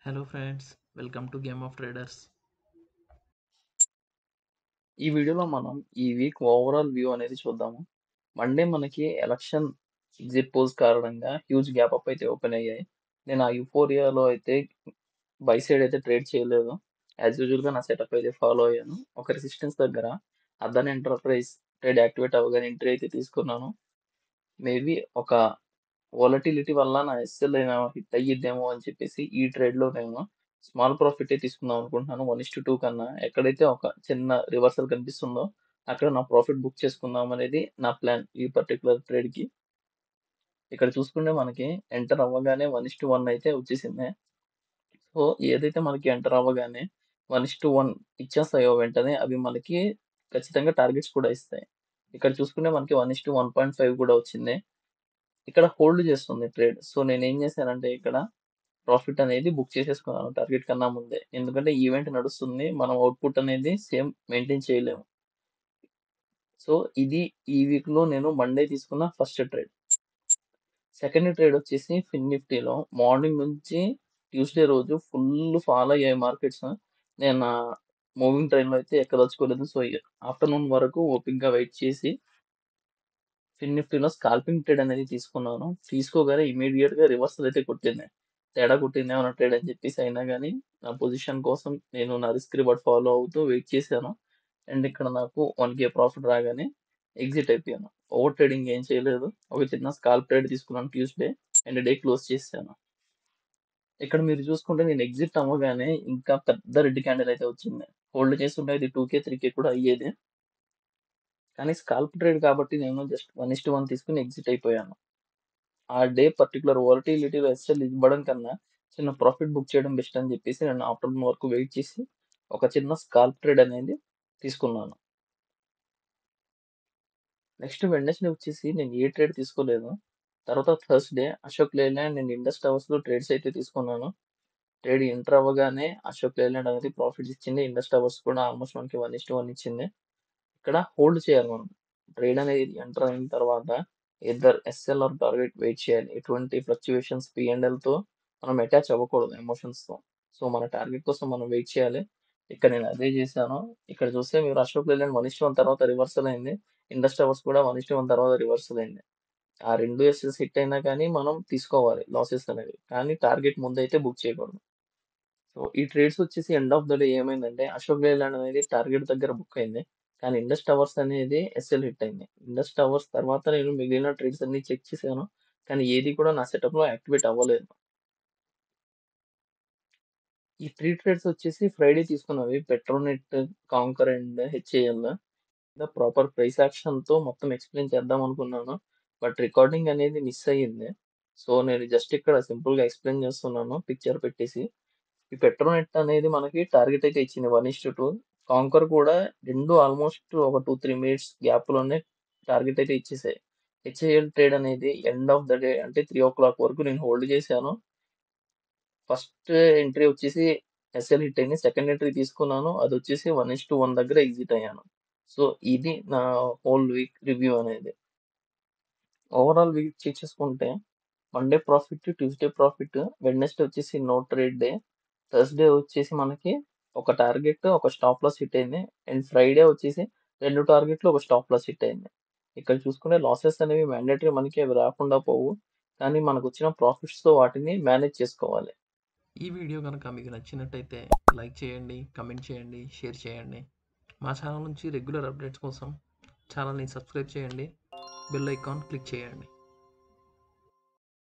Hello friends, welcome to Game of Traders. ఈ వీడియోలో మనం ఈ వీక్ ఓవరాల్ వ్యూ అనేది చూద్దాము. మండే మనకి ఎలక్షన్ ఎగ్జిట్ పోల్స్ కారణంగా హ్యూజ్ గ్యాప్ అప్ అయితే ఓపెన్ అయ్యాయి. నేను ఆ యూఫోరియాలో అయితే బై సైడ్ అయితే ట్రేడ్ చేయలేదు. యాజ్ యూజువల్‌గా నా సెటప్ అయితే ఫాలో అయ్యాను. ఒక రెసిస్టెన్స్ దగ్గర అదాని ఎంటర్ప్రైజ్ ట్రేడ్ యాక్టివేట్ అవ్వగానే ఎంట్రీ అయితే తీసుకున్నాను. మేబీ ఒక వోలటిలిటీ వల్ల నా ఎస్ఎల్ హిట్ అయ్యిద్దేమో అని చెప్పేసి ఈ ట్రేడ్‌లో నేను స్మాల్ ప్రాఫిటే తీసుకుందాం అనుకుంటున్నాను. 1:2 కన్నా ఎక్కడైతే ఒక చిన్న రివర్సల్ కనిపిస్తుందో అక్కడ నా ప్రాఫిట్ బుక్ చేసుకుందాం అనేది నా ప్లాన్ ఈ పర్టిక్యులర్ ట్రేడ్‌కి. ఇక్కడ చూసుకుంటే మనకి ఎంటర్ అవ్వగానే 1:1 అయితే వచ్చేసింది. సో, ఏదైతే మనకి ఎంటర్ అవ్వగానే 1:1 ఇచ్చేస్తాయో వెంటనే అవి మనకి ఖచ్చితంగా టార్గెట్స్ కూడా ఇస్తాయి. ఇక్కడ చూసుకుంటే మనకి 1:1.5 కూడా వచ్చింది. ఇక్కడ హోల్డ్ చేస్తుంది ట్రేడ్. సో, నేనేం చేశానంటే ఇక్కడ ప్రాఫిట్ అనేది బుక్ చేసేసుకున్నాను టార్గెట్ కన్నా ముందే. ఎందుకంటే ఈవెంట్ నడుస్తుంది. మనం అవుట్‌పుట్ అనేది సేమ్ మెయింటైన్ చేయలేము. సో, ఇది ఈ వీక్‌లో నేను మండే తీసుకున్న ఫస్ట్ ట్రేడ్. సెకండ్ ట్రేడ్ వచ్చేసి ఫిన్ నిఫ్టీలో మార్నింగ్ నుంచి ట్యూస్‌డే రోజు ఫుల్ ఫాల్ అయ్యాయి మార్కెట్స్. నేను నా మూవింగ్ ట్రైన్‌లో అయితే ఎక్కదలుచుకోలేదు. సో, ఆఫ్టర్‌నూన్ వరకు ఓపికగా వెయిట్ చేసి ఫిన్ నిఫ్టీలో స్కాల్పింగ్ ట్రేడ్ అనేది తీసుకున్నాను. తీసుకోగానే ఇమ్మీడియేట్‌గా రివర్సల్ అయితే కొట్టింది. తేడా కొట్టింది ఏమన్నా ట్రేడ్ అని చెప్పేసి అయినా గాని నా పొజిషన్ కోసం నేను నా రిస్క్ రివార్డ్ ఫాలో అవుతూ వెయిట్ చేశాను. అండ్ ఇక్కడ నాకు 1,000 ప్రాఫిట్ రాగానే ఎగ్జిట్ అయిపోయాను. ఓవర్ ట్రేడింగ్ ఏం చేయలేదు. ఒక చిన్న స్కాల్ప్ ట్రేడ్ తీసుకున్నాను ట్యూస్‌డే అండ్ డే క్లోజ్ చేసేసాను. ఇక్కడ మీరు చూసుకుంటే నేను ఎగ్జిట్ అవ్వగానే ఇంకా పెద్ద రెడ్ క్యాండిల్ అయితే వచ్చింది. హోల్డ్ చేసుంటే ఇది 2,000, 3,000 కూడా అయ్యేది. కానీ స్కాల్ప్ ట్రేడ్ కాబట్టి నేను జస్ట్ 1:1 తీసుకొని ఎగ్జిట్ అయిపోయాను. ఆ డే పర్టిక్యులర్ వోలటిలిటీలో ఎస్ఎల్ ఇవ్వడం కన్నా చిన్న ప్రాఫిట్ బుక్ చేయడం బెస్ట్ అని చెప్పేసి నేను ఆఫ్టర్‌నూన్ వరకు వెయిట్ చేసి ఒక చిన్న స్కాల్ప్ ట్రేడ్ అనేది తీసుకున్నాను. నెక్స్ట్ వెడ్నెస్‌డే వచ్చేసి నేను ఏ ట్రేడ్ తీసుకోలేదు. తర్వాత థర్స్‌డే అశోక్ లేలాండ్ అండ్ ఇండస్ టవర్స్‌లో ట్రేడ్స్ అయితే తీసుకున్నాను. ట్రేడ్ ఎంటర్ అవ్వగానే అశోక్ లేలాండ్ అనేది ప్రాఫిట్స్ ఇచ్చింది. ఇండస్ టవర్స్ కూడా ఆల్మోస్ట్ మనకి 1:1 ఇచ్చింది. ఇక్కడ హోల్డ్ చేయాలి మనం. ట్రేడ్ అనేది ఎంటర్ అయిన తర్వాత either SL R target wait చేయాలి. ఎటువంటి ఫ్లక్చుయేషన్స్ పి అండ్ ఎల్‌తో మనం అటాచ్ అవ్వకూడదు ఎమోషన్స్‌తో. సో, మన టార్గెట్ కోసం మనం వెయిట్ చేయాలి. ఇక్కడ నేను అదే చేశాను. ఇక్కడ చూస్తే మీరు అశోక్ లేలాండ్ 1:1 తర్వాత రివర్సల్ అయింది. ఇండస్ టవర్స్ కూడా 1:1 తర్వాత రివర్సల్ అయింది. ఆ 2 ఎసెస్ హిట్ అయినా కానీ మనం తీసుకోవాలి లాసెస్ అనేవి. కానీ టార్గెట్ ముందైతే బుక్ చేయకూడదు. సో, ఈ ట్రేడ్స్ వచ్చేసి ఎండ్ ఆఫ్ ద డే ఏమైందంటే అశోక్ లేలాండ్ అనేది టార్గెట్ దగ్గర బుక్ అయింది. కానీ ఇండస్ టవర్స్ అనేది ఎస్ఎల్ హిట్ అయింది. ఇండస్ టవర్స్ తర్వాత నేను మిగిలిన ట్రేడ్స్ అన్ని చెక్ చేశాను. కానీ ఏది కూడా నా సెటప్‌లో యాక్టివేట్ అవ్వలేదు. ఈ 3 ట్రేడ్స్ వచ్చేసి ఫ్రైడే తీసుకున్నవి. Petronet, Concor and HAL. Proper price యాక్షన్‌తో మొత్తం ఎక్స్‌ప్లెయిన్ చేద్దాం అనుకున్నాను. బట్ రికార్డింగ్ అనేది మిస్ అయ్యింది. సో, నేను జస్ట్ ఇక్కడ సింపుల్‌గా ఎక్స్‌ప్లెయిన్ చేస్తున్నాను పిక్చర్ పెట్టేసి. ఈ పెట్రోనెట్ అనేది మనకి టార్గెట్ అయితే ఇచ్చింది 1:2. కాంకర్ కూడా 2 ఆల్మోస్ట్ ఒక 2, 3 మినిట్స్ గ్యాప్‌లోనే టార్గెట్ అయితే ఇచ్చేసాయి. హెచ్ఏఎల్ ట్రేడ్ అనేది ఎండ్ ఆఫ్ ద డే అంటే 3:00 వరకు నేను హోల్డ్ చేశాను. ఫస్ట్ ఎంట్రీ వచ్చేసి ఎస్ఎల్ హిట్ అయింది. సెకండ్ ఎంట్రీ తీసుకున్నాను. అదొచ్చేసి 1:1 దగ్గర ఎగ్జిట్ అయ్యాను. సో, ఇది నా హోల్ వీక్ రివ్యూ అనేది. ఓవరాల్ వీక్ చెక్ చేసుకుంటే Monday profit, Tuesday profit, Wednesday వచ్చేసి నో ట్రేడ్ డే. థర్స్‌డే వచ్చేసి మనకి ఒక టార్గెట్, ఒక స్టాప్ లాస్ హిట్ అయింది. అండ్ ఫ్రైడే వచ్చేసి 2 టార్గెట్‌లు, ఒక స్టాప్ లాస్ హిట్ అయింది. ఇక్కడ చూసుకుంటే లాసెస్ అనేవి మాండేటరీ మనకి అవి రాకుండా పోవు. కానీ మనకొచ్చిన ప్రాఫిట్స్‌తో వాటిని మేనేజ్ చేసుకోవాలి. ఈ వీడియో కనుక మీకు నచ్చినట్టయితే లైక్ చేయండి, కమెంట్ చేయండి, షేర్ చేయండి. మా ఛానల్ నుంచి రెగ్యులర్ అప్డేట్స్ కోసం ఛానల్ని సబ్స్క్రైబ్ చేయండి, బెల్ ఐకాన్ క్లిక్ చేయండి.